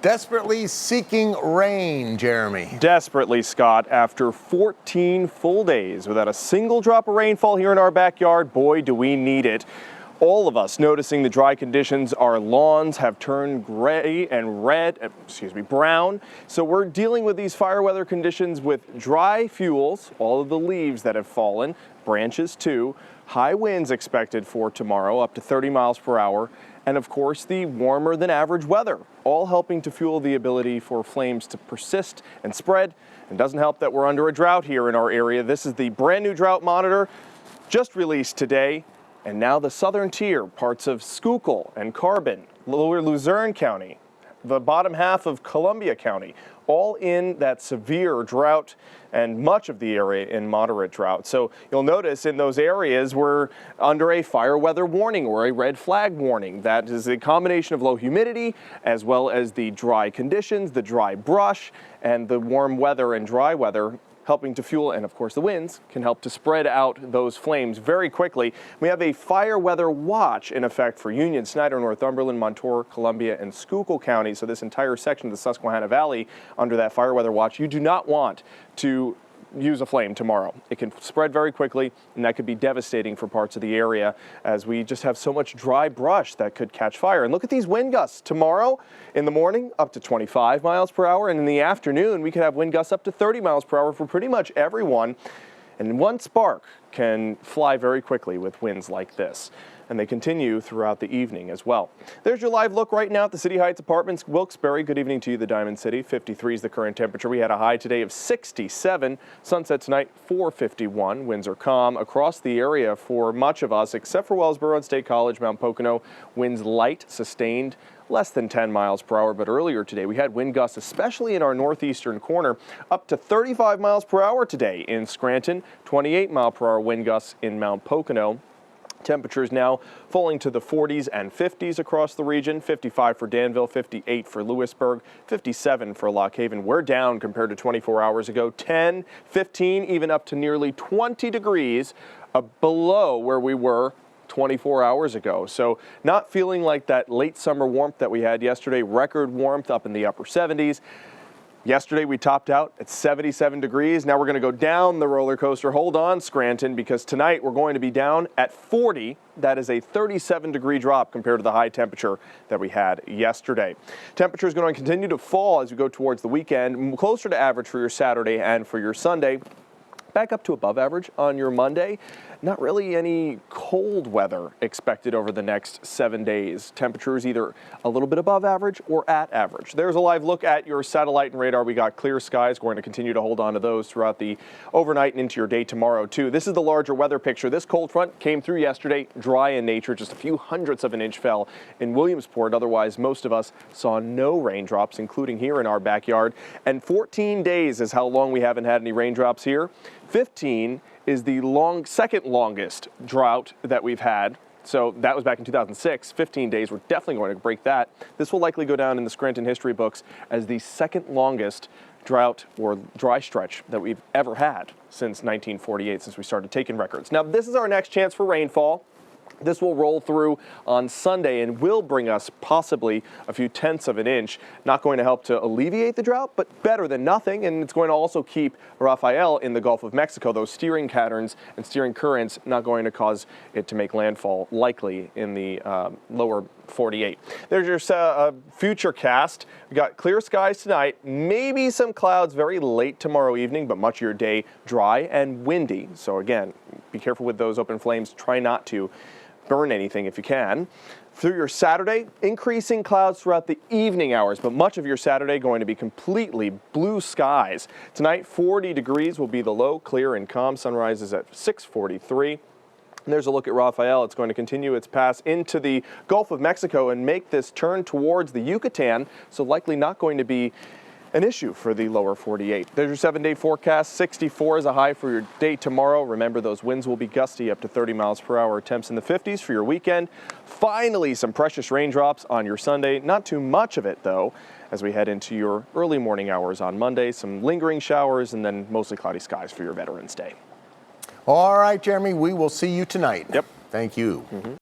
Desperately seeking rain, Jeremy. Desperately, Scott, after 14 full days without a single drop of rainfall here in our backyard, boy, do we need it. All of us noticing the dry conditions. Our lawns have turned gray and brown. So we're dealing with these fire weather conditions with dry fuels, all of the leaves that have fallen, branches too, high winds expected for tomorrow, up to 30 miles per hour, and of course the warmer than average weather, all helping to fuel the ability for flames to persist and spread. And doesn't help that we're under a drought here in our area. This is the brand new drought monitor just released today. And now the southern tier, parts of Schuylkill and Carbon, lower Luzerne County, the bottom half of Columbia County, all in that severe drought, and much of the area in moderate drought. So you'll notice in those areas we're under a fire weather warning or a red flag warning. That is a combination of low humidity as well as the dry conditions, the dry brush, and the warm weather and dry weather helping to fuel, and of course the winds can help to spread out those flames very quickly. We have a fire weather watch in effect for Union, Snyder, Northumberland, Montour, Columbia, and Schuylkill counties. So this entire section of the Susquehanna Valley under that fire weather watch. You do not want to use a flame tomorrow. It can spread very quickly, and that could be devastating for parts of the area as we just have so much dry brush that could catch fire. And look at these wind gusts tomorrow in the morning, up to 25 miles per hour, and in the afternoon we could have wind gusts up to 30 miles per hour for pretty much everyone. And one spark can fly very quickly with winds like this. And they continue throughout the evening as well. There's your live look right now at the City Heights Apartments, Wilkes-Barre. Good evening to you, the Diamond City. 53 is the current temperature. We had a high today of 67. Sunset tonight, 4:51. Winds are calm across the area for much of us, except for Wellsboro and State College, Mount Pocono. Winds light, sustained, less than 10 miles per hour. But earlier today, we had wind gusts, especially in our northeastern corner, up to 35 miles per hour today in Scranton, 28 mile per hour wind gusts in Mount Pocono. Temperatures now falling to the 40s and 50s across the region. 55 for Danville, 58 for Lewisburg, 57 for Lock Haven. We're down compared to 24 hours ago. 10, 15, even up to nearly 20 degrees below where we were 24 hours ago. So not feeling like that late summer warmth that we had yesterday. Record warmth up in the upper 70s. Yesterday we topped out at 77 degrees. Now we're going to go down the roller coaster. Hold on, Scranton, because tonight we're going to be down at 40. That is a 37-degree drop compared to the high temperature that we had yesterday. Temperature is going to continue to fall as we go towards the weekend, closer to average for your Saturday and for your Sunday. Back up to above average on your Monday. Not really any cold weather expected over the next 7 days. Temperatures either a little bit above average or at average. There's a live look at your satellite and radar. We got clear skies. Going to continue to hold on to those throughout the overnight and into your day tomorrow too. This is the larger weather picture. This cold front came through yesterday, dry in nature. Just a few hundredths of an inch fell in Williamsport. Otherwise, most of us saw no raindrops, including here in our backyard. And 14 days is how long we haven't had any raindrops here. 15 is the second longest drought that we've had. So that was back in 2006. 15 days. We're definitely going to break that. This will likely go down in the Scranton history books as the second longest drought or dry stretch that we've ever had since 1948, since we started taking records. Now, this is our next chance for rainfall. This will roll through on Sunday and will bring us possibly a few tenths of an inch. Not going to help to alleviate the drought, but better than nothing. And it's going to also keep Rafael in the Gulf of Mexico. Those steering patterns and steering currents not going to cause it to make landfall likely in the lower 48. There's your future cast. We got clear skies tonight, maybe some clouds very late tomorrow evening, but much of your day dry and windy. So again, be careful with those open flames. Try not to burn anything if you can. Through your Saturday, increasing clouds throughout the evening hours, but much of your Saturday going to be completely blue skies. Tonight, 40 degrees will be the low, clear and calm. Sunrise is at 6:43. And there's a look at Rafael. It's going to continue its pass into the Gulf of Mexico and make this turn towards the Yucatan, so likely not going to be an issue for the lower 48. There's your 7-day forecast. 64 is a high for your day tomorrow. Remember, those winds will be gusty up to 30 miles per hour. Temps in the 50s for your weekend. Finally, some precious raindrops on your Sunday. Not too much of it, though, as we head into your early morning hours on Monday. Some lingering showers and then mostly cloudy skies for your Veterans Day. All right, Jeremy, we will see you tonight. Yep. Thank you.